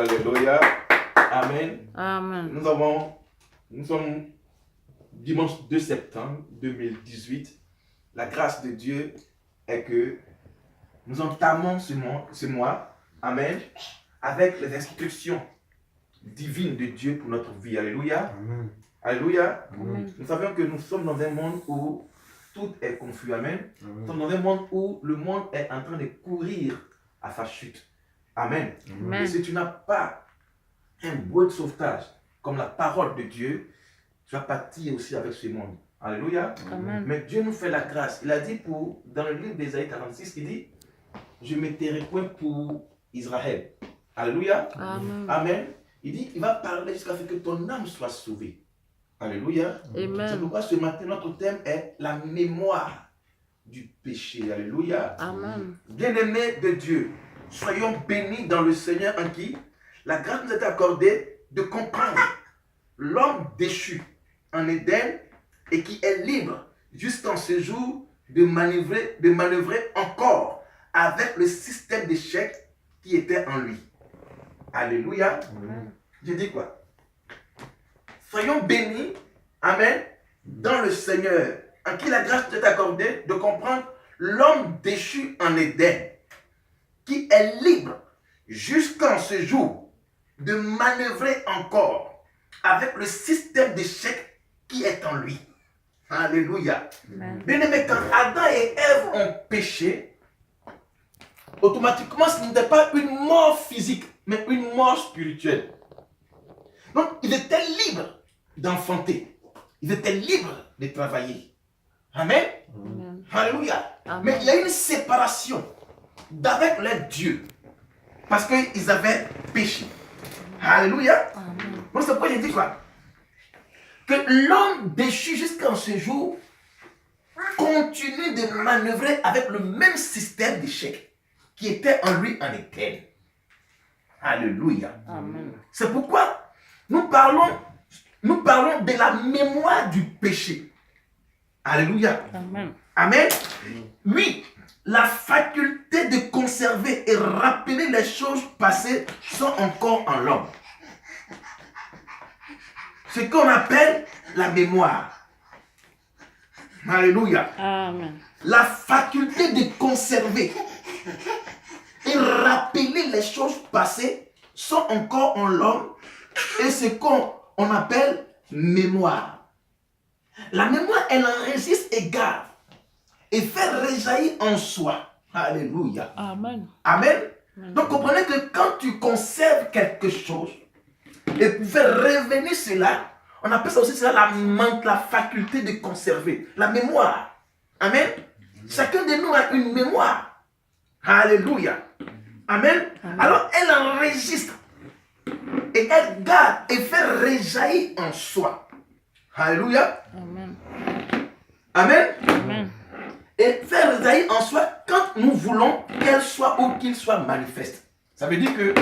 Alléluia. Amen. Amen. Nous sommes dimanche 2 septembre 2018. La grâce de Dieu est que nous entamons ce mois, Amen, avec les instructions divines de Dieu pour notre vie. Alléluia. Amen. Alléluia. Amen. Nous savons que nous sommes dans un monde où tout est confus. Amen. Nous sommes dans un monde où le monde est en train de courir à sa chute. Amen. Amen. Et si tu n'as pas un beau sauvetage comme la parole de Dieu, tu vas partir aussi avec ce monde. Alléluia. Amen. Mais Dieu nous fait la grâce. Il a dit dans le livre d'Ésaïe 46, il dit, je ne me tairai point pour Israël. Alléluia. Amen. Amen. Il dit, il va parler jusqu'à ce que ton âme soit sauvée. Alléluia. C'est Amen. pourquoi ce matin, notre thème est la mémoire du péché. Alléluia. Amen. Bien-aimés de Dieu, soyons bénis dans le Seigneur en qui la grâce nous est accordée de comprendre l'homme déchu en Éden et qui est libre jusqu'en ce jour de manœuvrer encore avec le système d'échec qui était en lui. Alléluia. Amen. Je dis quoi? Soyons bénis, Amen, dans le Seigneur, en qui la grâce est accordée de comprendre l'homme déchu en Éden, qui est libre jusqu'en ce jour de manœuvrer encore avec le système d'échec qui est en lui. Alléluia. Amen. Bien aimé, quand Adam et Ève ont péché, automatiquement, ce n'était pas une mort physique, mais une mort spirituelle. Donc, ils étaient libres d'enfanter. Ils étaient libres de travailler. Amen. Amen. Alléluia. Amen. Mais il y a une séparation d'avec leur Dieu. Parce qu'ils avaient péché. Alléluia. Amen. Donc, c'est pourquoi il dit quoi? Que l'homme déchu jusqu'en ce jour continue de manœuvrer avec le même système d'échec qui était en lui en Éden. Alléluia. Amen. C'est pourquoi nous parlons de la mémoire du péché. Alléluia. Amen. Amen. Oui, la faculté de conserver et rappeler les choses passées sont encore en l'homme. Ce qu'on appelle la mémoire. Alléluia. Amen. La faculté de conserver et rappeler les choses passées sont encore en l'homme et ce qu'on appelle mémoire. La mémoire, elle enregistre et garde et fait réjaillir en soi. Alléluia. Amen. Amen. Donc comprenez que quand tu conserves quelque chose et pour faire revenir cela, on appelle ça aussi la faculté de conserver, la mémoire. Amen. Chacun de nous a une mémoire. Alléluia. Amen. Alors elle enregistre et elle garde et fait réjaillir en soi. Alléluia. Amen. Amen. Amen. Et faire réjaillir en soi quand nous voulons qu'elle soit ou qu'il soit manifeste. Ça veut dire que,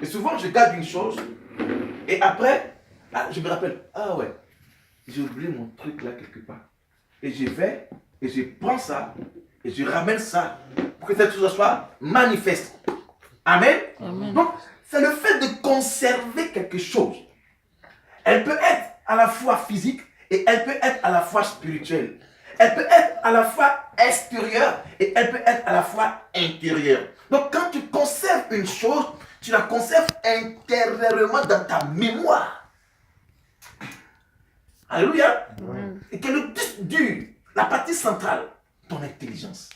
et souvent je garde une chose et après, je me rappelle, ah ouais, j'ai oublié mon truc là quelque part. Et je vais et je prends ça et je ramène ça pour que cette chose soit manifeste. Amen. Amen. Donc, c'est le fait de conserver quelque chose. Elle peut être à la fois physique et elle peut être à la fois spirituelle. Elle peut être à la fois extérieure et elle peut être à la fois intérieure. Donc, quand tu conserves une chose, tu la conserves intérieurement dans ta mémoire. Alléluia. Amen. Et que le disque dur, la partie centrale, ton intelligence.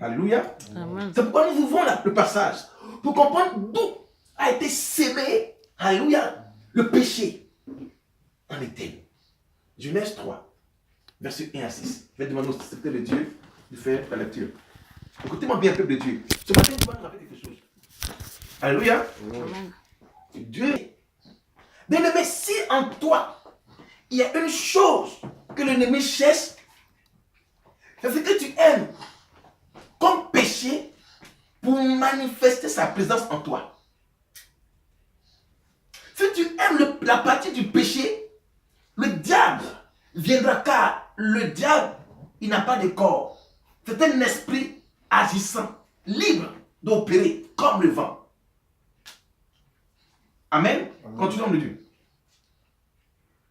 Alléluia. Amen. C'est pourquoi nous ouvrons le passage. Pour comprendre d'où a été sémé, alléluia, le péché en Éden. Genèse 3, versets 1 à 6. Je vais demander au secrétaire de Dieu de faire la lecture. Écoutez-moi bien, peuple de Dieu. Ce matin, tu vas nous rappeler quelque chose. Alléluia. Amen. Dieu. Bien-aimé, si en toi, il y a une chose que l'ennemi cherche, c'est ce que tu aimes comme péché pour manifester sa présence en toi. Si tu aimes la partie du péché, le diable viendra car le diable, il n'a pas de corps. C'est un esprit agissant, libre d'opérer comme le vent. Amen. Amen. Continue, homme de Dieu.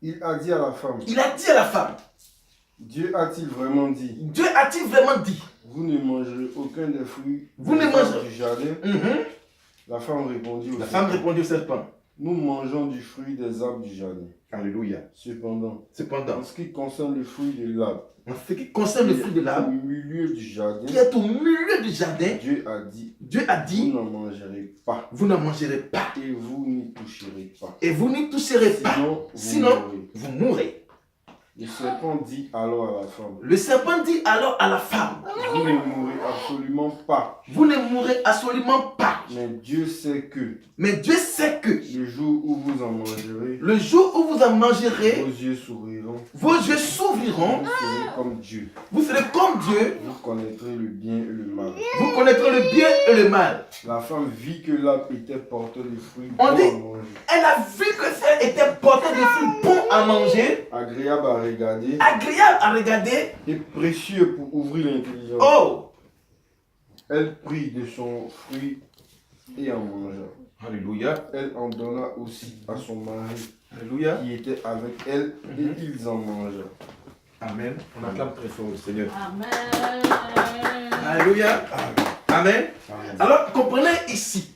Il a dit à la femme, Il a dit à la femme, Dieu a-t-il vraiment dit, Dieu a-t-il vraiment dit, vous ne mangerez aucun des fruits vous ne des arbres mangerez. du jardin? Mhm. La femme répondit au La femme serpent, répondit au serpent. nous mangeons du fruit des arbres du jardin. Alléluia. Cependant, Cependant, en ce qui concerne le fruit de l'arbre, en ce qui concerne le fruit de au l'arbre, milieu du jardin, qui est au milieu du jardin, Dieu a dit, Dieu a vous dit, n'en mangerez pas vous n'en mangerez pas et vous n'y toucherez pas. et vous n'y toucherez pas, Sinon, sinon vous mourrez. Le serpent dit alors à la femme, Le serpent dit alors à la femme, vous ne mourrez absolument pas, vous ne mourrez absolument pas. mais Dieu sait que Mais Dieu sait que le jour où vous en mangerez, le jour où vous en mangerez, vos yeux s'ouvriront, vos yeux s'ouvriront, vous serez comme Dieu, vous serez comme Dieu, vous connaîtrez le bien et le mal. vous connaîtrez le bien et le mal. La femme vit que l'arbre était porteur de fruits On bons dit- à manger, Elle a vu que ça était porté de fruits bons à manger, agréable à regarder agréable à regarder. et précieux pour ouvrir l'intelligence. Oh! Elle prit de son fruit et en mangea. Alléluia. Elle en donna aussi à son mari Alléluia. qui était avec elle et ils en mangèrent. Amen. On acclame très fort le Seigneur. Amen. Alléluia. Amen. Alors, comprenez ici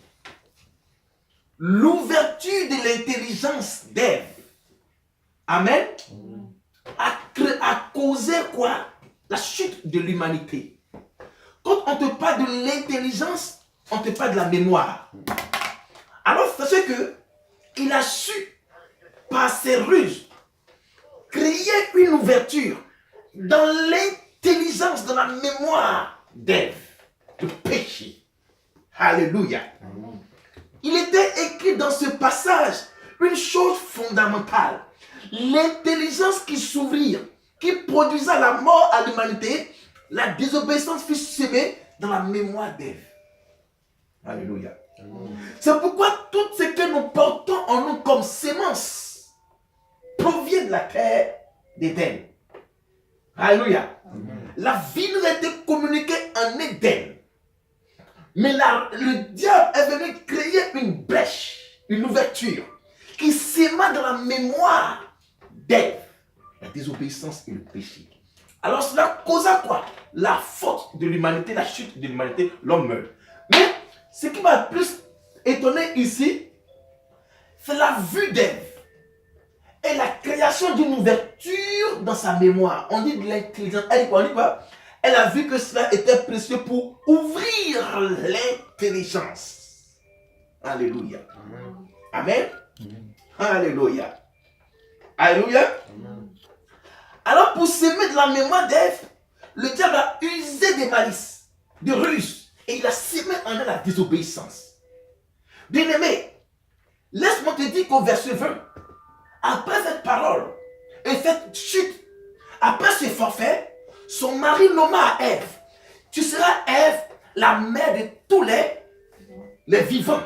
l'ouverture de l'intelligence d'Ève. Amen. A causé quoi? La chute de l'humanité. Quand on te parle de l'intelligence, on te parle de la mémoire. Alors, sachez que il a su, par ses ruses, créer une ouverture dans l'intelligence, dans la mémoire d'Ève, de péché. Alléluia. Il était écrit dans ce passage une chose fondamentale. L'intelligence qui s'ouvrit, qui produisa la mort à l'humanité, la désobéissance fut semée dans la mémoire d'Ève. Alléluia. C'est pourquoi tout ce que nous portons en nous comme sémence provient de la terre d'Éden. Alléluia. La vie nous a été communiquée en Éden. Mais le diable est venu créer une brèche, une ouverture, qui s'éma dans la mémoire d'Ève, la désobéissance et le péché. Alors cela causa quoi? La faute de l'humanité, la chute de l'humanité, l'homme meurt. Mais ce qui m'a plus étonné ici, c'est la vue d'Ève et la création d'une ouverture dans sa mémoire. On dit de l'intelligence. Elle dit quoi? On dit quoi? Elle a vu que cela était précieux pour ouvrir l'intelligence. Alléluia. Amen. Alléluia. Alléluia. Alors pour s'aimer de la mémoire d'Ève, le diable a usé des malices, de ruses, et il a sémé en elle la désobéissance. Bien-aimé, laisse-moi te dire qu'au verset 20, après cette parole et cette chute, après ce forfait, son mari nomma à Ève, tu seras Ève, la mère de tous les vivants.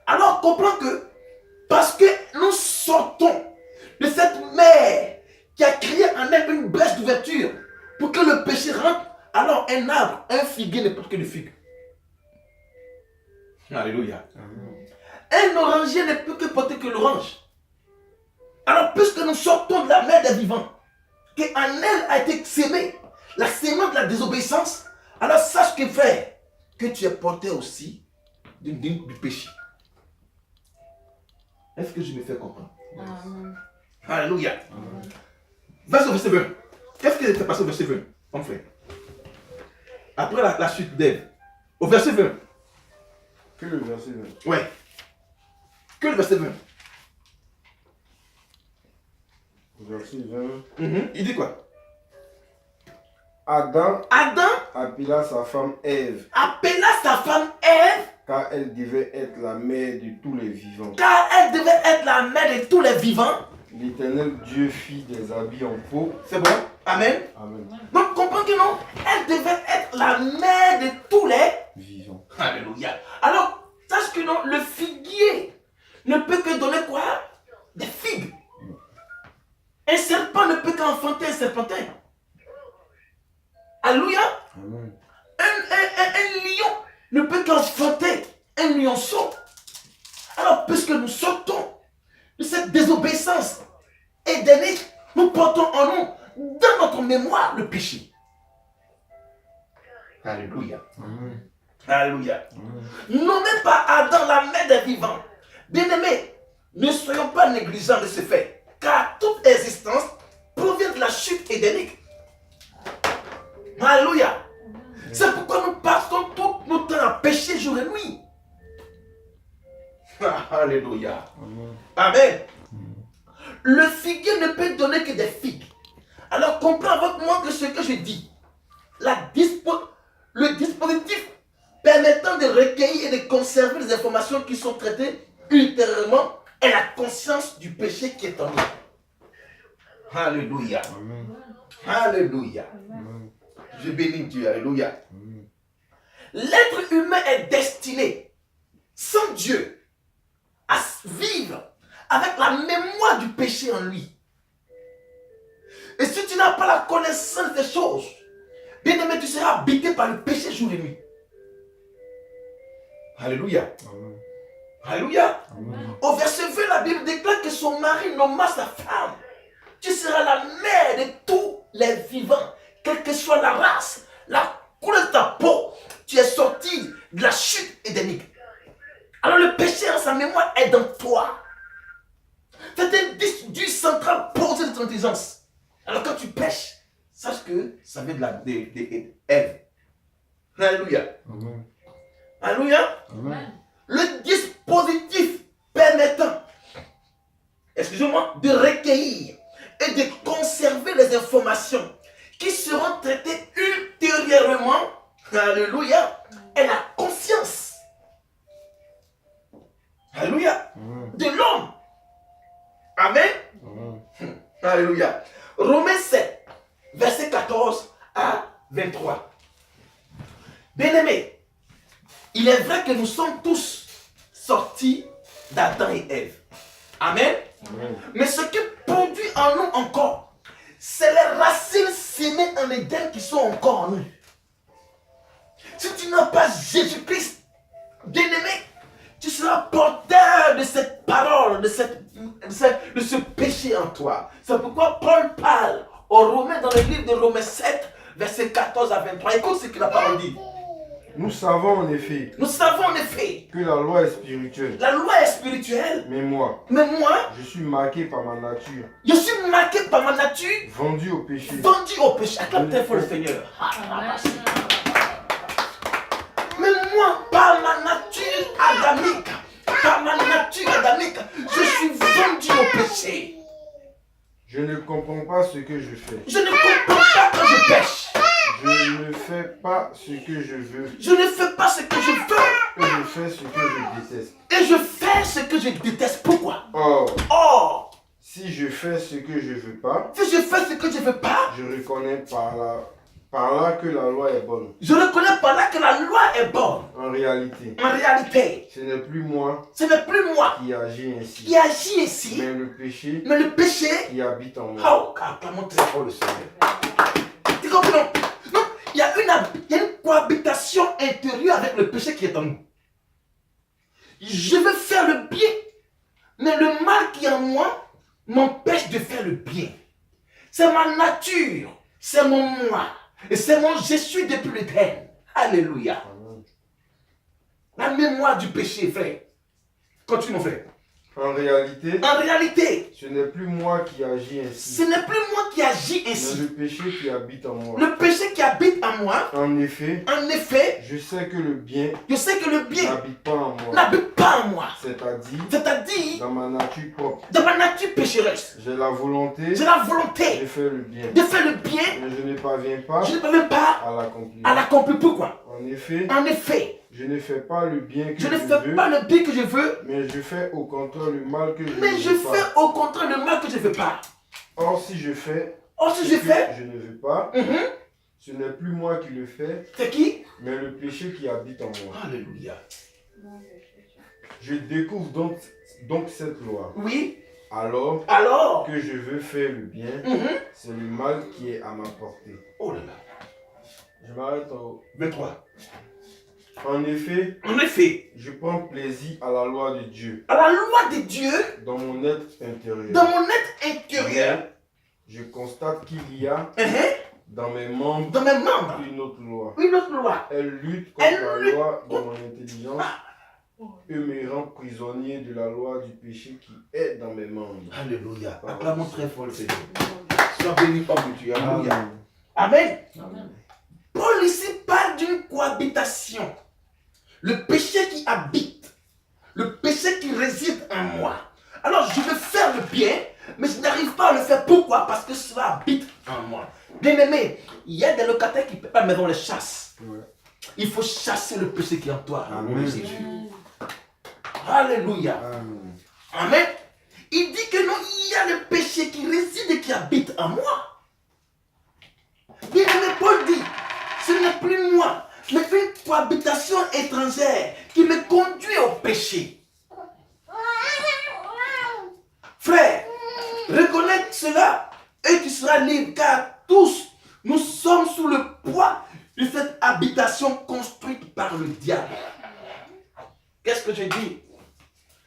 Alors comprends que parce que nous sortons de cette mère qui a créé en elle une brèche d'ouverture pour que le péché rentre, alors un arbre, un figuier ne porte que des figues. Alléluia. Un oranger ne peut que porter que l'orange. Alors puisque nous sortons de la mère des vivants, qu'en elle a été sémée la sémence de la désobéissance, alors sache que frère, que tu es porté aussi du péché. Est-ce que je me fais comprendre? Amen. Alléluia. Vas-y au verset 20. Qu'est-ce qui s'est passé au verset 20, mon frère? Après la chute d'Ève. Au verset 20. Que le verset 20. Ouais. Que le verset 20. Verset 20. Il dit quoi? Adam Adam appela sa femme Ève, appela sa femme Ève car elle devait être la mère de tous les vivants. car elle devait être la mère de tous les vivants. L'Éternel Dieu fit des habits en peau. C'est bon? Amen. Amen. Donc comprends que non, elle devait être la mère de tous les Vivants. Alléluia. Alors, sache que non, le figuier ne peut que donner quoi? Des figues. Un serpent ne peut qu'enfanter un serpentin. Alléluia. Amen. Un lion ne peut qu'enfanter un lionceau. Alors, puisque nous sommes mémoire le péché. Alléluia. Amen. Alléluia. Amen. Nommez pas Adam la mère des vivants. Bien-aimés, ne soyons pas négligents de ce fait, car toute existence provient de la chute édénique. Alléluia. C'est pourquoi nous passons tout notre temps à pécher jour et nuit. Alléluia. Amen. Amen. Le figuier ne peut donner que des figues. Alors comprends avec moi que ce que je dis, le dispositif permettant de recueillir et de conserver les informations qui sont traitées ultérieurement est la conscience du péché qui est en nous. Alléluia. Amen. Alléluia. Amen. Je bénis Dieu. Alléluia. Amen. L'être humain est destiné, sans Dieu, à vivre avec la mémoire du péché en lui. Et si tu n'as pas la connaissance des choses, bien aimé, tu seras habité par le péché jour et nuit. Alléluia. Amen. Alléluia. Amen. Au verset 20, la Bible déclare que son mari nomma sa femme. Tu seras la mère de tous les vivants, quelle que soit la race, la couleur de ta peau. Tu es sorti de la chute édénique. Alors le péché en sa mémoire est dans toi. C'est un disque dur central posé de ton intelligence. Alors quand tu pêches, sache que ça vient de Ève. Alléluia. Amen. Alléluia. Amen. Le dispositif permettant, excusez-moi, de recueillir et de conserver les informations qui seront traitées ultérieurement, alléluia, est la conscience, alléluia, Amen. de l'homme. Amen. Amen. Alléluia. Romains 7, verset 14 à 23. Bien-aimés, il est vrai que nous sommes tous sortis d'Adam et Ève. Amen. Amen. Mais ce qui produit en nous encore, c'est les racines sémées en Éden qui sont encore en nous. Si tu n'as pas Jésus-Christ, bien-aimé, tu seras porteur de cette parole, de ce péché en toi. C'est pourquoi Paul parle aux Romains dans le livre de Romains 7, versets 14 à 23. Écoute ce que la parole dit. Nous savons en effet Nous savons en effet, que la loi est spirituelle, la loi est spirituelle, mais moi, mais moi, je suis marqué par ma nature, je suis marqué par ma nature, vendu au péché. vendu au péché. Acclame très fort le Seigneur. Mais moi, par ma nature adamique, je suis vendu au péché. Je ne comprends pas ce que je fais. Je ne comprends pas quand je pêche. Je ne fais pas ce que je veux. Je ne fais pas ce que je veux. Et je fais ce que je déteste. Et je fais ce que je déteste. Pourquoi? Or, Or, si je fais ce que je veux pas, si je fais ce que je ne veux pas, je reconnais par là que la loi est bonne. je reconnais par là que la loi est bonne. En réalité, En réalité, ce n'est plus moi ce n'est plus moi qui agis ainsi, qui agis ici, mais le péché mais le péché. qui habite en moi. Oh, acclamons très fort le Seigneur. Tu comprends? Non, il y a une cohabitation intérieure avec le péché qui est en nous. Je veux faire le bien, mais le mal qui est en moi m'empêche de faire le bien. C'est ma nature, c'est mon moi, et c'est mon je suis depuis l'éternel. Alléluia. Amen. La mémoire du péché, frère. Continue, mon frère. En réalité, ce n'est plus moi qui agis ainsi, Ce n'est plus moi qui agis mais ainsi. le péché qui habite en moi. Le péché qui habite en moi, En effet, en effet, je sais que le bien je sais que le bien n'habite pas en moi, n'habite pas en moi. c'est-à-dire Dans dans ma nature propre. ma nature pécheresse, J'ai la volonté j'ai la de volonté faire le bien, de faire le bien, mais je ne parviens pas je ne peux même pas à l'accomplir. à l'accomplir. Pourquoi? En effet, En effet, je ne fais pas le bien que je je ne fais veux, pas le bien que je veux, mais je fais au contraire le mal que je mais ne je veux fais pas. au contraire le mal que je ne veux pas. Or, si je fais Or, si ce je que fais, je ne veux pas, ce n'est plus moi qui le fais, c'est qui? mais le péché qui habite en moi. Alléluia. Je découvre donc cette loi. Oui, Alors alors, que je veux faire le bien, c'est le mal qui est à ma portée. oh là là, Je m'arrête au... 23. En effet, je prends plaisir à la loi de Dieu, À la loi de Dieu, dans mon être intérieur. dans mon être intérieur, Mais je constate qu'il y a uh-huh, dans mes membres dans mes membres une autre loi. une autre loi. Elle lutte contre Elle la lutte loi de mon intelligence et me rend prisonnier de la loi du péché qui est dans mes membres. Alléluia. Amen. Acclamons très fort le Seigneur. Sois béni, homme de Dieu. Alléluia. Amen. Amen. Amen. Paul ici parle d'une cohabitation. Le péché qui habite, le péché qui réside en moi. Alors je veux faire le bien, mais je n'arrive pas à le faire. Pourquoi? Parce que cela habite en moi. Bien aimé, il y a des locataires qui ne peuvent pas, mais on les chasse. Ouais. Il faut chasser le péché qui est en toi. au nom de Amen. Jésus. Alléluia. Amen. Amen. Il dit que non, il y a le péché qui réside et qui habite en moi. Bien aimé, Paul dit, ce n'est plus moi, mais une cohabitation étrangère qui me conduit au péché. Frère, reconnais cela et tu seras libre, car tous nous sommes sous le poids de cette habitation construite par le diable. Qu'est-ce que je dis?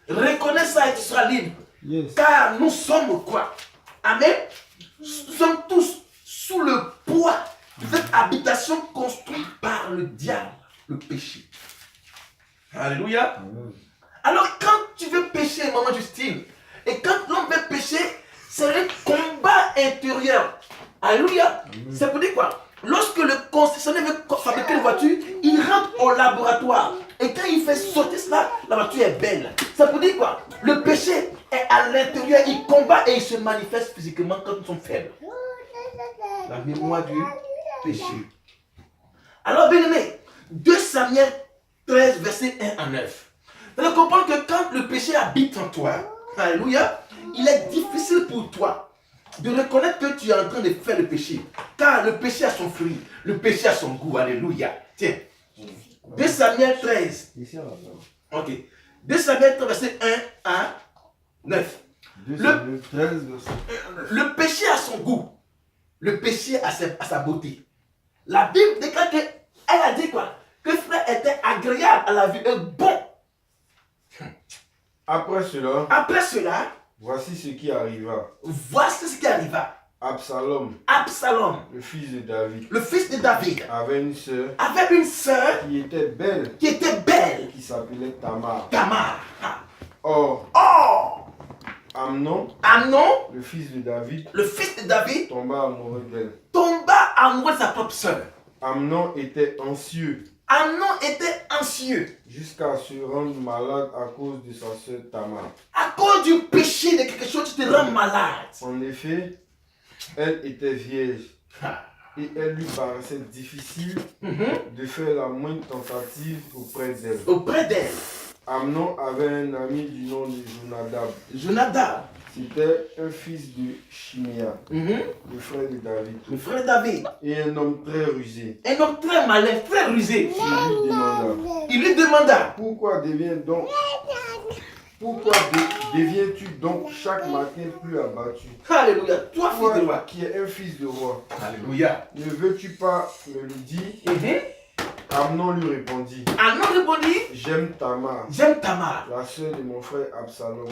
Reconnais ça et tu seras libre. Yes. Car nous sommes quoi? Amen. Nous sommes tous sous le poids de cette habitation construite par le diable, le péché. Alléluia. Amen. Alors quand tu veux pécher, maman Justine, et quand l'homme veut pécher, c'est un combat intérieur. Alléluia. C'est pour dire quoi? Lorsque le concessionnaire veut fabriquer une voiture, il rentre au laboratoire. Et quand il fait sauter cela, la voiture est belle. Ça veut dire quoi? Le péché est à l'intérieur, il combat et il se manifeste physiquement quand nous sommes faibles. La mémoire du péché. Alors, bien aimé, 2 Samuel 13, verset 1 à 9. Vous allez comprendre que quand le péché habite en toi, alléluia, il est difficile pour toi de reconnaître que tu es en train de faire le péché. Car le péché a son fruit, le péché a son goût, alléluia. Tiens, 2 Samuel 13. Ici, là. Ok. 2 Samuel 13, verset 1 à 9. 2 Samuel 13, verset. Le péché a son goût. Le péché a sa beauté. La Bible déclare qu'elle a dit quoi? Que frère était agréable à la vue et bon. Après cela, Après cela, voici ce qui arriva. voici ce qui arriva. Absalom, Absalom, le fils de David, le fils de David, avait une sœur avait une sœur qui était belle, qui était belle, qui s'appelait Tamar. Tamar. Or, Or, Amnon, Amnon, le fils de David, le fils de David, tomba amoureux d'elle. tomba amoureux de sa propre sœur. Amnon était anxieux Amnon était anxieux jusqu'à se rendre malade à cause de sa sœur Tamar. à cause du péché de quelque chose qui te rend malade. En effet, elle était vierge et elle lui paraissait difficile de faire la moindre tentative auprès d'elle. Auprès d'elle, Amnon avait un ami du nom de Jonadab. Jonadab, C'était un fils de Shimea, le frère de David, le frère de David, et un homme très rusé. un homme très malin, très rusé. Il lui demanda, Il lui demanda, pourquoi deviens-tu donc chaque matin plus abattu? alléluia, toi fils de Toi roi, qui es un fils de roi, alléluia. ne veux-tu pas me le dire? Amnon lui répondit, Amnon répondit, j'aime Tamar, j'aime Tamar. la sœur de mon frère Absalom.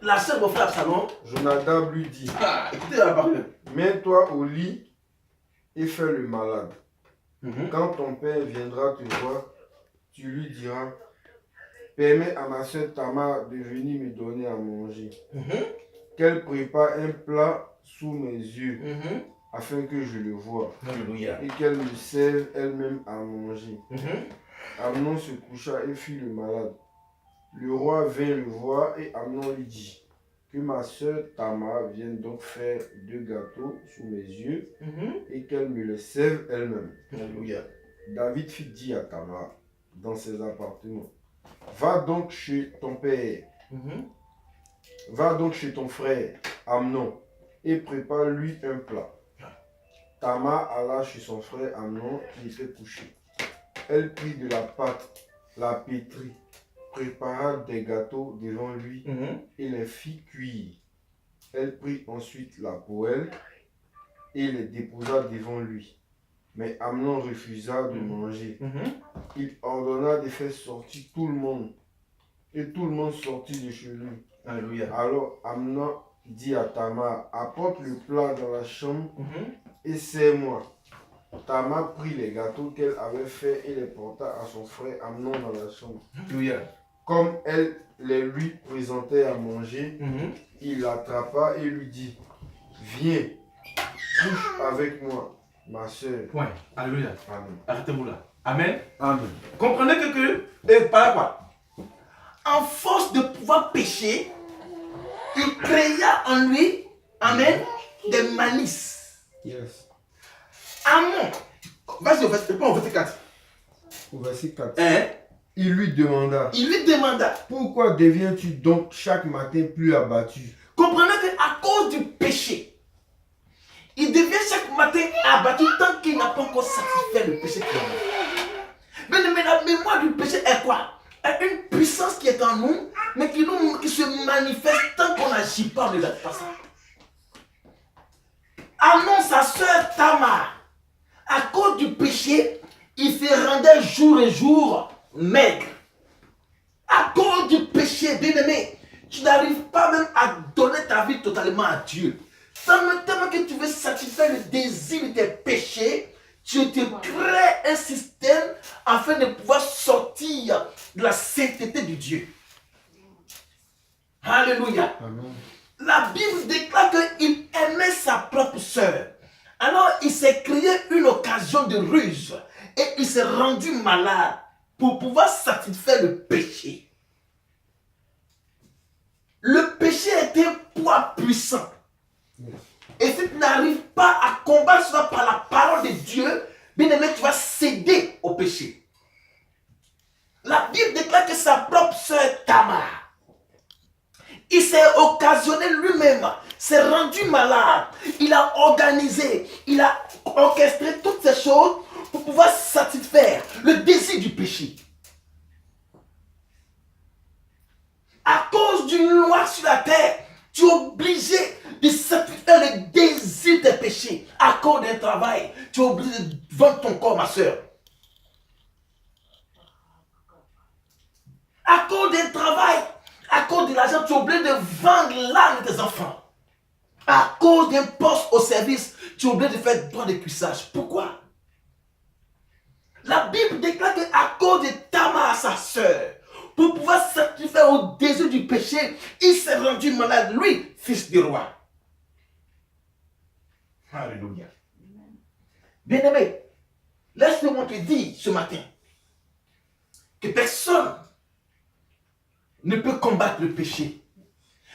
La sœur de mon frère Absalom, Jonadab lui dit, écoutez la parole. mets-toi au lit et fais le malade. Quand ton père viendra te voir, tu lui diras, permets à ma soeur Tamar de venir me donner à manger. Qu'elle prépare un plat sous mes yeux, afin que je le voie, Alléluia. et qu'elle me serve elle-même à manger. Amnon se coucha et fit le malade. Le roi vint le voir et Amnon lui dit, que ma soeur Tamar vienne donc faire 2 gâteaux sous mes yeux, et qu'elle me les serve elle-même. Alléluia. David fit dire à Tamar, dans ses appartements, va donc chez ton père, va donc chez ton frère, Amnon, et prépare-lui un plat. Tamar alla chez son frère Amnon qui était couché. Elle prit de la pâte, la pétrit, prépara des gâteaux devant lui et les fit cuire. Elle prit ensuite la poêle et les déposa devant lui. Mais Amnon refusa de manger. Il ordonna de faire sortir tout le monde. Et tout le monde sortit de chez lui. Alléluia. Alors Amnon dit à Tamar, apporte le plat dans la chambre et sers-moi. Tamar prit les gâteaux qu'elle avait faits et les porta à son frère Amnon dans la chambre. Alléluia. Comme elle les lui présentait à manger, il l'attrapa et lui dit, viens, couche avec moi, ma soeur. Point. Alléluia. Amen. Arrêtez-vous là. Amen. Amen. Comprenez que par quoi? En force de pouvoir pécher, il créa en lui, amen, des malices. Yes. Amon. Vas-y, au verset 4. Au verset 4. Hein? Il lui demanda, Il lui demanda, pourquoi deviens-tu donc chaque matin plus abattu? comprenez qu'à cause du péché, il devient chaque matin abattu tant qu'il n'a pas encore satisfait le péché qu'il a. Mais la mémoire du péché est quoi? Est une puissance qui est en nous, mais qui se manifeste tant qu'on n'agit pas, on ne regarde pas ça. Amnon, sa soeur Tamar, à cause du péché, il se rendait jour et jour maigre. À cause du péché, bien-aimé, tu n'arrives pas même à donner ta vie totalement à Dieu. Tellement que tu veux satisfaire le désir de tes péchés, tu te crées un système afin de pouvoir sortir de la sainteté de Dieu. Alléluia. Amen. La Bible déclare qu'il aimait sa propre sœur. Alors il s'est créé une occasion de ruse et il s'est rendu malade pour pouvoir satisfaire le péché. Le péché est un poids puissant. Et si tu n'arrives pas à combattre cela par la parole de Dieu, bien aimé, tu vas céder au péché. La Bible déclare que sa propre sœur Tamar, il s'est occasionné lui-même, s'est rendu malade, il a organisé, il a orchestré toutes ces choses pour pouvoir satisfaire le désir du péché. À cause d'une loi sur la terre, tu es obligé de satisfaire le désir des péchés. À cause d'un travail, tu es obligé de vendre ton corps, ma soeur. À cause d'un travail, à cause de l'argent, tu es obligé de vendre l'âme de tes enfants. À cause d'un poste au service, tu es obligé de faire droit de cuissage. Pourquoi? La Bible déclare qu'à cause de Tamar, sa soeur, pour pouvoir satisfaire au désir du péché, il s'est rendu malade, lui, fils du roi. Alléluia. Bien-aimé, laisse-moi te dire ce matin que personne ne peut combattre le péché.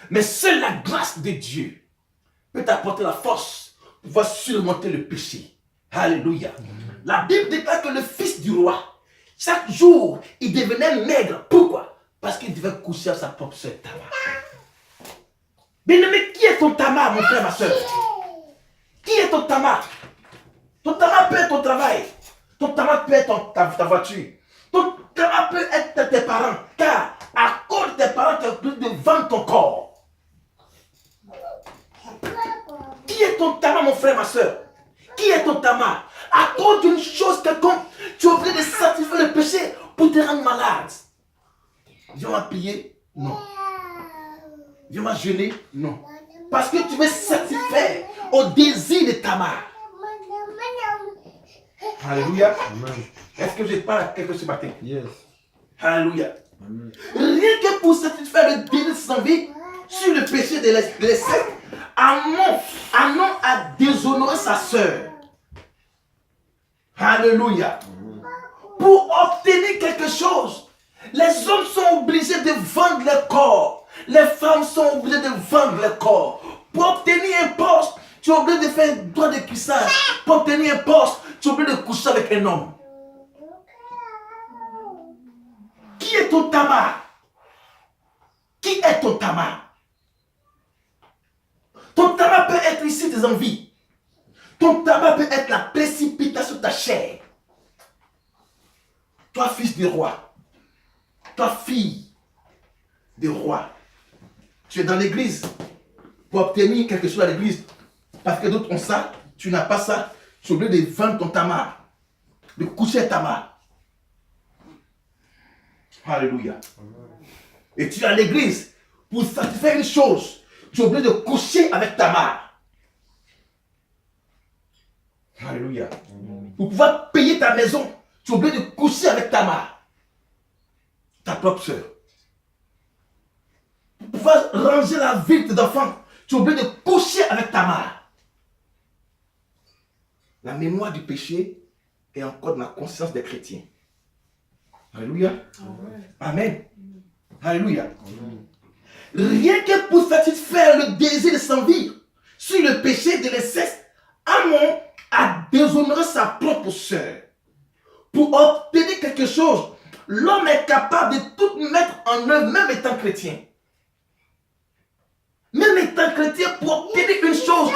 Mais seule la grâce de Dieu peut t'apporter la force pour pouvoir surmonter le péché. Alléluia. La Bible déclare que le fils du roi, chaque jour, il devenait maigre. Pourquoi? Parce qu'il devait coucher à sa propre soeur Tamar. Bien-aimé, qui est ton Tamar, mon frère, ma soeur? Qui est ton Tamar? Ton Tamar peut être ton travail. Ton Tamar peut être ta voiture. Ton Tamar peut être tes parents. Car à cause de tes parents, tu es obligé de vendre ton corps. Qui est ton Tamar, mon frère, ma soeur? Qui est ton Tamar? À cause d'une chose quelconque, tu es obligé de satisfaire le péché pour te rendre malade. Viens prier? Non. Viens jeûner? Non. Parce que tu veux satisfaire au désir de Tamar. Alléluia. Amen. Est-ce que je parle à quelqu'un ce matin? Yes. Alléluia. Amen. Rien que pour satisfaire le désir de son vie sur le péché de l'essai, Amnon a déshonoré sa sœur. Alléluia. Pour obtenir quelque chose, les hommes sont obligés de vendre leur corps. Les femmes sont obligées de vendre leur corps. Pour obtenir un poste, tu es obligé de faire un droit de cuissage. Pour obtenir un poste, tu es obligé de coucher avec un homme. Qui est ton Tamar? Qui est ton Tamar? Ton Tamar peut être ici tes envies. Ton Tamar peut être la précipitation de ta chair. Toi, fils du roi. Toi, fille du roi. Tu es dans l'église pour obtenir quelque chose à l'église. Parce que d'autres ont ça, tu n'as pas ça. Tu es obligé de vendre ton Tamar. De coucher à Tamar. Alléluia. Et tu es à l'église pour satisfaire une chose. Tu es obligé de coucher avec Tamar. Alléluia. pour pouvoir payer ta maison, tu es obligé de coucher avec ta mère, ta propre soeur. Pour pouvoir ranger la vie de tes enfants, tu es obligé de coucher avec ta mère. La mémoire du péché est encore dans la conscience des chrétiens. Alléluia. Amen. Alléluia. Rien que pour satisfaire le désir de s'envie sur le péché de l'inceste, Amon a déshonoré sa propre sœur. Pour obtenir quelque chose, l'homme est capable de tout mettre en œuvre, même étant chrétien. Même étant chrétien, pour obtenir une chose,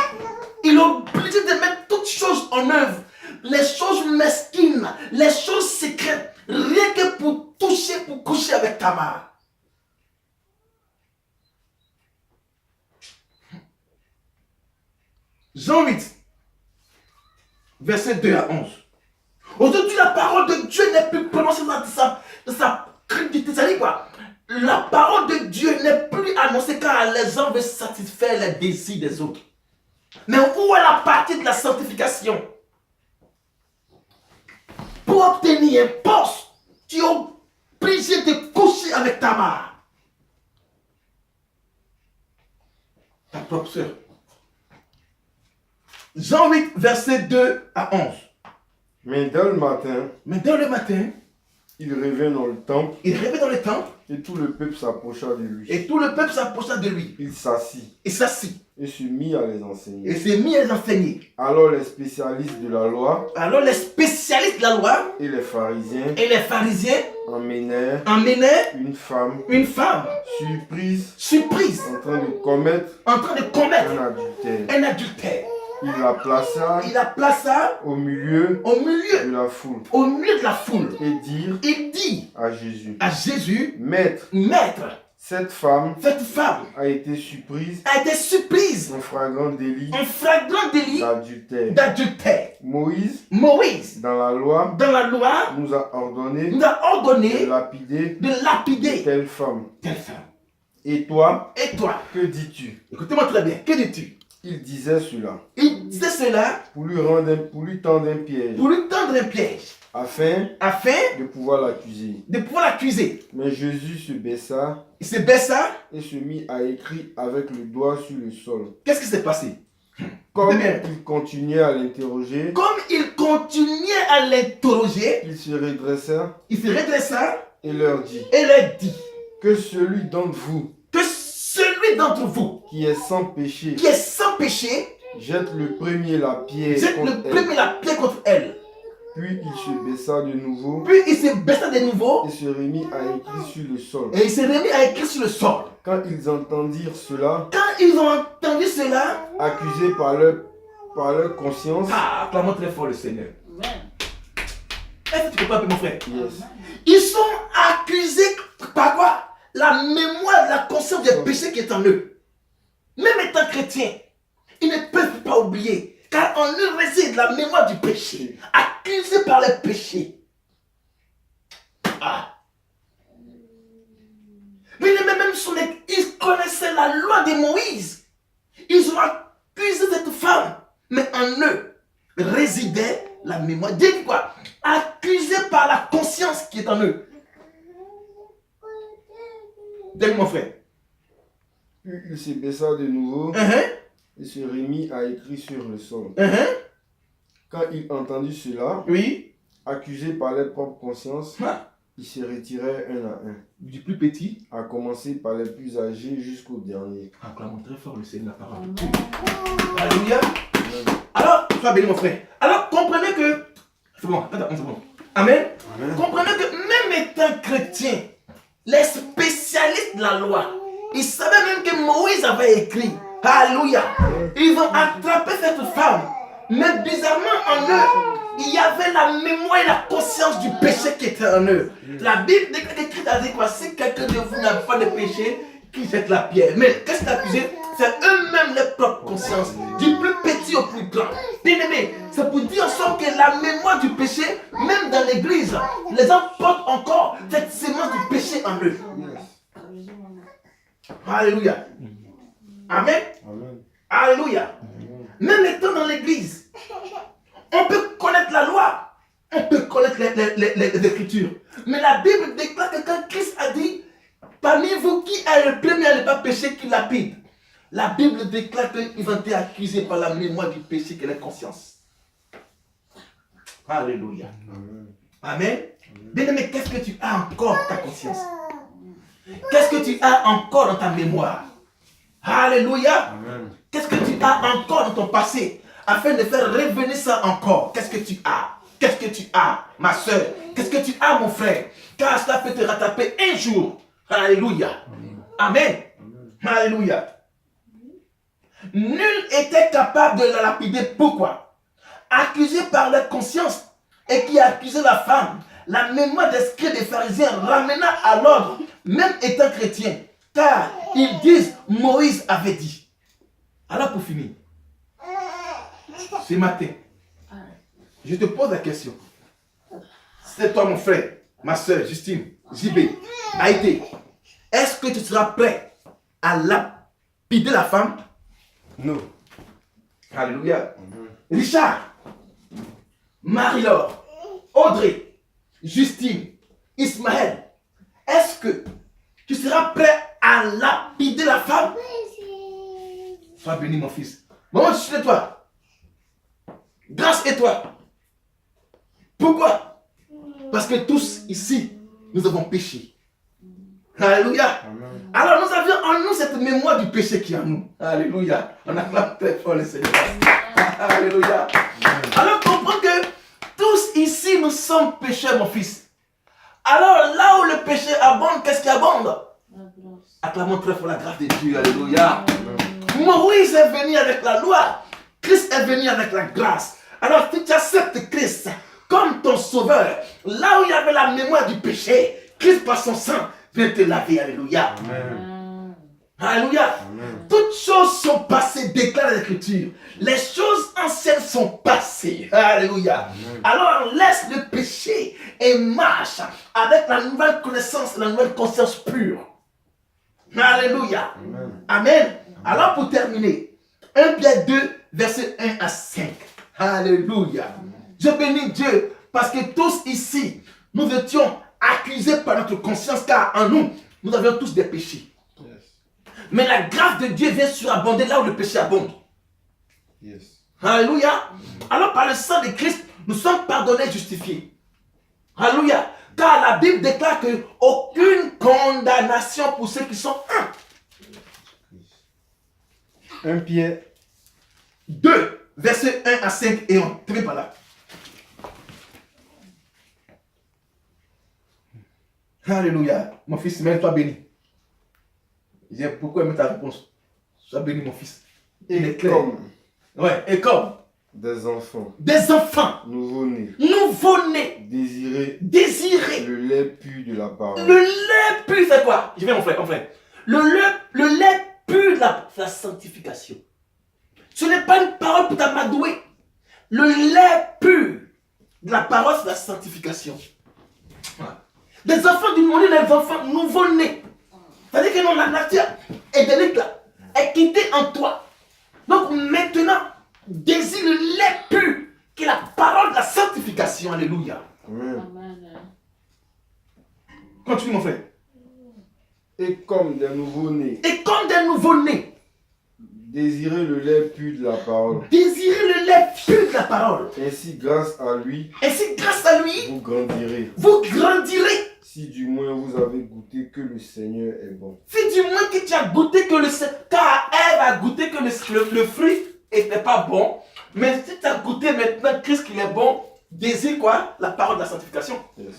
il est obligé de mettre toutes choses en œuvre. Les choses mesquines, les choses secrètes, rien que pour toucher, pour coucher avec ta mère. Jean 8, verset 2 à 11. Aujourd'hui, la parole de Dieu n'est plus prononcée de sa crédibilité. Ça dit quoi? La parole de Dieu n'est plus annoncée car les gens veulent satisfaire les désirs des autres. Mais où est la partie de la sanctification? Pour obtenir un poste, tu es obligé de coucher avec ta mère. Ta propre soeur. Jean 8, verset 2 à 11. Mais dès le matin, il revint dans le temple, dans le temple, et tout le peuple s'approcha de lui. et tout le peuple s'approcha de lui. Il s'assit Il s'assit et se mit à les enseigner. et s'est mis à les enseigner. Alors les spécialistes de la loi Alors les spécialistes de la loi et les pharisiens et les pharisiens emmenèrent emmenaient une femme une femme surprise surprise en train de commettre en train de commettre un adultère. un adultère. Il la plaça Il la plaça au milieu au milieu de la foule de la foule. et dire Il dit à Jésus, à Jésus, Maître, Maître, cette femme cette femme a été surprise a été surprise en flagrant délit en flagrant délit d'adultère. Moïse, Moïse, dans la loi, dans la loi, nous a ordonné nous a ordonné de lapider de lapider telle femme. telle femme. Et toi, Et toi, que dis-tu? écoutez-moi très bien, que dis-tu? Il disait cela Il disait cela pour lui tendre un piège, pour lui tendre un piège, afin afin de pouvoir l'accuser. de pouvoir l'accuser. Mais Jésus se baissa Il se baissa. et se mit à écrire avec le doigt sur le sol. Qu'est-ce qui s'est passé? Comme Bien. il continuait à l'interroger, Comme il continuait à l'interroger, il se redressa il se redressa et leur dit et leur dit que celui d'entre vous que celui d'entre vous qui est sans péché qui est sans péché jette le premier la pierre jette contre le elle. premier la pierre contre elle. Puis il se baissa de nouveau Puis il se baissa de nouveau et se remit à écrire sur le sol. et il s'est remis à écrire sur le sol. Quand ils entendirent cela, Quand ils ont entendu cela, accusés par leur conscience, acclamons très fort le Seigneur. Est-ce que tu peux pas appeler mon frère? yes, Ils sont accusés par quoi? La mémoire de la conscience des péchés qui est en eux. Même étant chrétiens, ils ne peuvent pas oublier. Car en eux réside la mémoire du péché. Accusés par les péchés. Mais ils connaissaient la loi de Moïse. Ils ont accusé cette femme. Mais en eux résidait la mémoire. Dites quoi? Accusés par la conscience qui est en eux. Donne mon frère. puis il se baissa de nouveau et se remit à écrire sur le sol. Quand il entendit cela, Oui. accusés par leur propre conscience, ils se retiraient un à un, Du plus petit. à commencer par les plus âgés jusqu'au dernier. Acclamons très fort le Seigneur, la parole de Dieu. Alléluia. Alors, sois béni mon frère. Alors, comprenez que... C'est bon, attends, c'est bon. Amen. Comprenez que même étant chrétien, les spécialistes de la loi, ils savaient même que Moïse avait écrit. Alléluia. Ils ont attrapé cette femme. Mais bizarrement en eux, il y avait la mémoire et la conscience du péché qui était en eux. La Bible décrit à dire quoi? Si quelqu'un de vous n'a pas de péché, qui jette la pierre. Mais qu'est-ce qu'il a accusé? C'est eux-mêmes les propres consciences, du plus petit au plus grand. Bien-aimé, c'est pour dire en sorte que la mémoire du péché, même dans l'église, les gens portent encore cette sémence du péché en eux. Alléluia. Amen. Alléluia. Même étant dans l'église, on peut connaître la loi, connaître les Écritures. Mais la Bible déclare que quand Christ a dit, parmi vous, qui est le premier à ne pas pécher, qui lapide. La Bible déclare qu'ils ont été accusés par la mémoire du péché qu'est la conscience. Alléluia. Amen. Bien-aimé, qu'est-ce que tu as encore dans ta conscience? Qu'est-ce que tu as encore dans ta mémoire? Alléluia. Qu'est-ce que tu as encore dans ton passé afin de faire revenir ça encore? Qu'est-ce que tu as? Qu'est-ce que tu as, ma soeur? Qu'est-ce que tu as, mon frère? Car cela peut te rattraper un jour. Alléluia. Amen. Alléluia. Nul était capable de la lapider. Pourquoi? Accusé par la conscience et qui a accusé la femme, la mémoire des scribes et des pharisiens ramena à l'ordre, même étant chrétien. Car ils disent, Moïse avait dit. Alors pour finir, ce matin, je te pose la question. C'est toi mon frère, ma soeur Justine, JB, Haïté. Est-ce que tu seras prêt à lapider la femme? Non. Alléluia. Richard, Marie-Laure, Audrey, Justine, Ismaël, est-ce que tu seras prêt à lapider la femme? Sois béni mon fils. Maman, je suis de toi. Grâce et toi. Pourquoi? Parce que tous ici, nous avons péché. Alléluia. Alors nous avions en nous cette mémoire du péché qui est en nous. Alléluia. On acclame très fort le Seigneur. Alléluia. Alors comprends que tous ici nous sommes pécheurs, mon fils. Alors là où le péché abonde, qu'est-ce qui abonde? Acclamons très fort la grâce de Dieu. Alléluia. Moïse est venu avec la loi. Christ est venu avec la grâce. Alors si tu acceptes Christ comme ton sauveur, là où il y avait la mémoire du péché, Christ par son sang vient te laver. Alléluia. Amen. Alléluia. Amen. Toutes choses sont passées, déclare l'Écriture. Les choses anciennes sont passées. Alléluia. Amen. Alors laisse le péché et marche avec la nouvelle connaissance, la nouvelle conscience pure. Alléluia. Amen. Amen. Alors pour terminer, 1 Pierre 2, verset 1 à 5. Alléluia. Je bénis Dieu parce que tous ici, nous étions accusés par notre conscience car en nous, nous avions tous des péchés. Yes. Mais la grâce de Dieu vient surabonder là où le péché abonde. Yes. Alléluia. Alors par le sang de Christ, nous sommes pardonnés, justifiés. Alléluia. Car la Bible déclare que aucune condamnation pour ceux qui sont 1 Pierre 2, verset 1 à 5 et on termine par là. Alléluia. Mon fils, mets-toi béni. Pourquoi aimer ta réponse? Sois béni, mon fils. Il est et clair. comme Ouais, et comme des enfants des enfants nouveau-nés, nouveau-nés, désirez le le lait pur de la parole. lait pur, c'est quoi? Je vais mon frère. Le lait pur de la sanctification. Ce n'est pas une parole pour t'amadouer. Le lait pur de la parole, c'est la sanctification. Voilà. Des enfants du monde, des enfants nouveau-nés. C'est-à-dire que non, la nature est de l'éclat, est quittée en toi. Donc maintenant, désire le lait pur, qui est la parole de la sanctification. Alléluia. Amen. Continue mon frère. Et comme des nouveau-nés, Et comme des nouveau-nés, désirez le lait pur de la parole. désirez le lait pur de la parole. Ainsi, grâce à lui, Ainsi, grâce à lui, vous grandirez. vous grandirez. Si du moins vous avez goûté que le Seigneur est bon. Si du moins que tu as goûté que car Ève a goûté que le fruit n'était pas bon, mais si tu as goûté maintenant Christ qui est bon, désire quoi? La parole de la sanctification. Yes.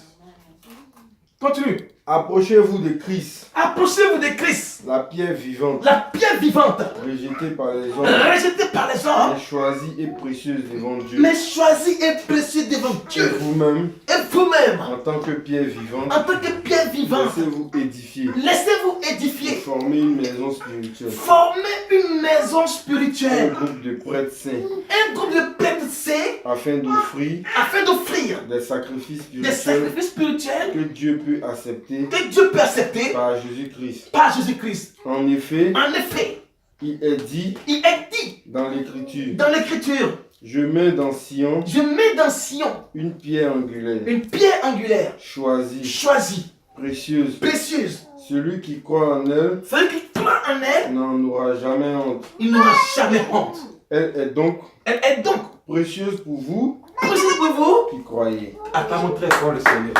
Continue. Approchez-vous de Christ, Approchez-vous de Christ, la pierre vivante, la pierre vivante, rejetée par les hommes, rejetée par les hommes, mais choisie et précieuse devant Dieu. mais choisie et précieuse devant Et Dieu. vous-même, Et vous-même, en tant que pierre vivante, en tant que pierre vivante, laissez-vous édifier, laissez-vous et édifier. former une maison spirituelle, Formez une maison un spirituelle, groupe de prêtres saints, un groupe de prêtres saints, afin d'offrir afin d'offrir des sacrifices des spirituels sacrifices spirituels que Dieu peut accepter que Dieu peut accepter par Jésus-Christ. par Jésus-Christ. En effet, En effet, il est dit il est dit dans l'Écriture, dans l'Écriture, Je mets dans Sion Je mets dans Sion une pierre angulaire, une pierre angulaire, choisie, choisie, précieuse. précieuse. Celui qui croit en elle Celui qui croit en elle, n'en aura jamais honte. il n'aura jamais honte. Elle est donc Elle est donc précieuse pour vous précieuse pour vous. qui croyez. Acclamons très fort le Seigneur.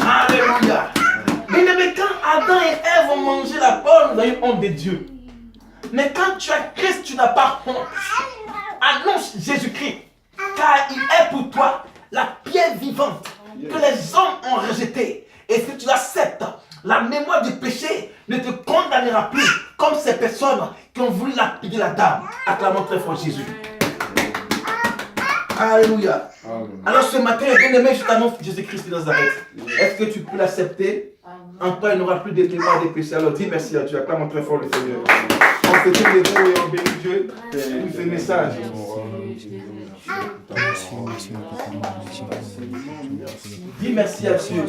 Alléluia. Mais quand Adam et Ève ont mangé la pomme, ils ont eu honte de Dieu. Mais quand tu as Christ, tu n'as pas honte. Annonce Jésus-Christ, car il est pour toi la pierre vivante que les hommes ont rejetée. Et si tu l'acceptes, la mémoire du péché ne te condamnera plus comme ces personnes qui ont voulu lapider la dame. Acclamons très fort Jésus. Alléluia. Amen. Alors ce matin, bien aimé, je t'annonce Jésus-Christ de Nazareth. Est-ce que tu peux l'accepter? En toi, il n'y aura plus de mémoire des péchés. Alors dis merci à Dieu. Acclamons très fort le Seigneur. On se tient debout et on bénit Dieu pour ce message. Dis merci à Dieu.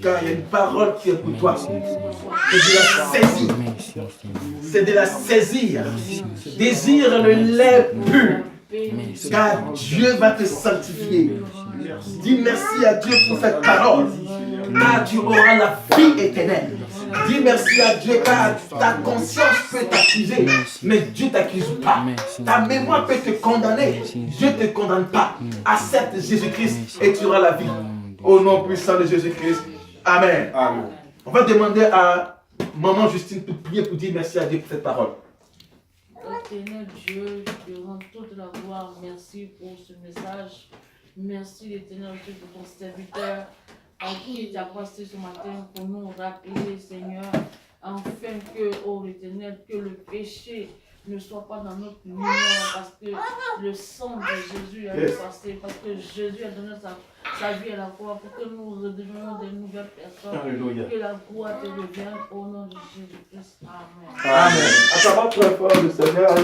Car il y a une parole qui est pour toi. C'est de la saisir. C'est de la saisir. Désire le lait pur. Car Dieu va te sanctifier. Dis merci à Dieu pour cette parole. Car tu auras la vie éternelle. Dis merci à Dieu car ta conscience peut t'accuser, mais Dieu ne t'accuse pas. Ta mémoire peut te condamner, Dieu ne te condamne pas. Accepte Jésus-Christ et tu auras la vie. Au nom puissant de Jésus-Christ. Amen. Amen. On va demander à Maman Justine de prier pour dire merci à Dieu pour cette parole. Éternel Dieu, je te rends toute la gloire. Merci pour ce message. Merci, l'éternel Dieu, pour ton serviteur à qui tu as passé ce matin pour nous rappeler, Seigneur, afin que, oh l'éternel, que le péché ne soit pas dans notre lumière, parce que le sang de Jésus a passé, parce que Jésus a donné sa vie à la croix pour que nous redevenions de nouvelles personnes. Alléluia. Que la gloire te revienne au nom de Jésus-Christ. Amen. Amen. Acclamons très fort le Seigneur.